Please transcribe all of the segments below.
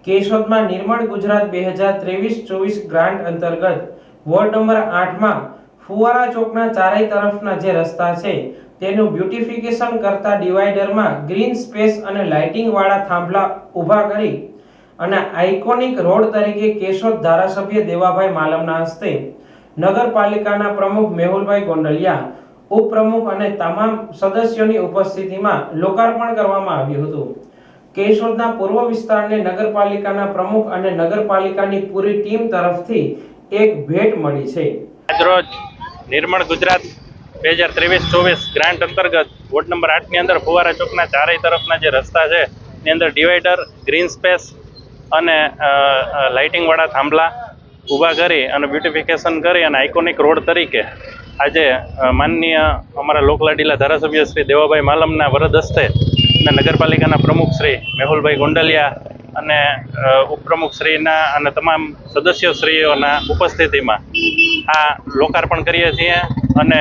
કેશોદમાં નિર્મળ Gujarat 2023-24 grant અંતર્ગત ward number 8માં ફુવારા ચોકના ચારેય તરફના જે રસ્તા છે તેનું બ્યુટિફિકેશન કરતા ડિવાઈડરમાં ગ્રીન સ્પેસ અને લાઇટિંગ વાળા થાંભલા ઊભા કરી અને આઇકોનિક રોડ તરીકે કેશોદ ધારાસભ્ય દેવાભાઈ માલમના હસ્તે નગરપાલિકાના પ્રમુખ મેહુલભાઈ ગોંડલિયા, ઉપપ્રમુખ અને તમામ સદસ્યોની ઉપસ્થિતિમાં લોકાર્પણ કરવામાં આવ્યું હતું। કેશોદના પૂર્વ વિસ્તારને નગરપાલિકાના પ્રમુખ અને નગરપાલિકાની પૂરી ટીમ તરફથી એક ભેટ મળી છે। આજરોજ નિર્મળ ગુજરાત 2023-24 ગ્રાન્ટ અંતર્ગત વોર્ડ નંબર 8 ની અંદર ફુવારા ચોકના ચારેય તરફના જે રસ્તા છે એની અંદર ડિવાઈડર, ગ્રીન સ્પેસ અને લાઇટિંગ વાળા થાંભલા ઊભા કરી અને બ્યુટિફિકેશન કરી અને આઇકોનિક રોડ તરીકે આજે માનનીય અમારા લોકલાડીલા ધારાસભ્ય શ્રી દેવાભાઈ માલમના વરદ હસ્તે અને નગરપાલિકાના પ્રમુખ શ્રી મેહુલભાઈ ગોંડલિયા અને ઉપપ્રમુખશ્રીના અને તમામ સદસ્યશ્રીઓના ઉપસ્થિતિમાં આ લોકાર્પણ કરીએ છીએ અને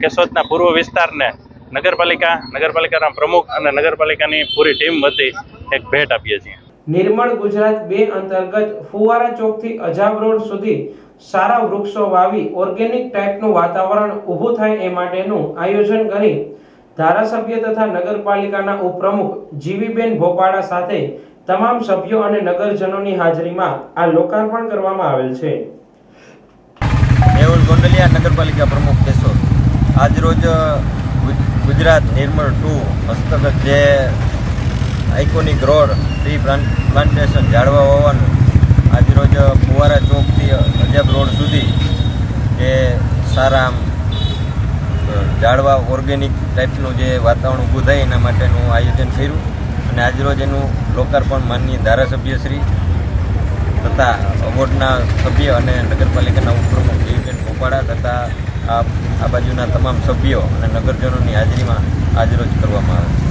કેશોદના પૂર્વ વિસ્તારને નગરપાલિકાના પ્રમુખ અને નગરપાલિકાની પૂરી ટીમ વતી એક ભેટ આપીએ છીએ। નિર્મળ ગુજરાત 2 અંતર્ગત ફુવારા ચોકથી અજાબ રોડ સુધી સારા વૃક્ષો વાવી ઓર્ગેનિક ટાઈપનું વાતાવરણ ઊભું થાય એ માટેનું આયોજન કરી ધારાસભ્ય તથા નગરપાલિકાના ઉપપ્રમુખ જીવીબેન ભોપાડા સાથે તમામ સભ્યો અને નગરજનોની હાજરીમાં આ લોકાર્પણ કરવામાં આવેલ છે। મેહુલ ગોંડલિયા, નગરપાલિકા પ્રમુખ કેશોદ। આજરોજ ગુજરાત નિર્મળ 2 હસ્તગત જે આઇકોનિક રોડ ટ્રી પ્લાન્ટેશન ઝાડવા વાવવાનું આજરોજ ફુવારા ચોકથી અજાબ રોડ સુધી જે સારા ઝાડવા ઓર્ગેનિક ટાઈપનું જે વાતાવરણ ઊભું થાય એના માટેનું આયોજન કર્યું અને આજરોજ એનું લોકાર્પણ માનનીય ધારાસભ્યશ્રી તથા વોર્ડના સભ્ય અને નગરપાલિકાના ઉપપ્રમુખ જીવીબેન ભોપાડા તથા આ બાજુના તમામ સભ્યો અને નગરજનોની હાજરીમાં આજરોજ કરવામાં આવે છે।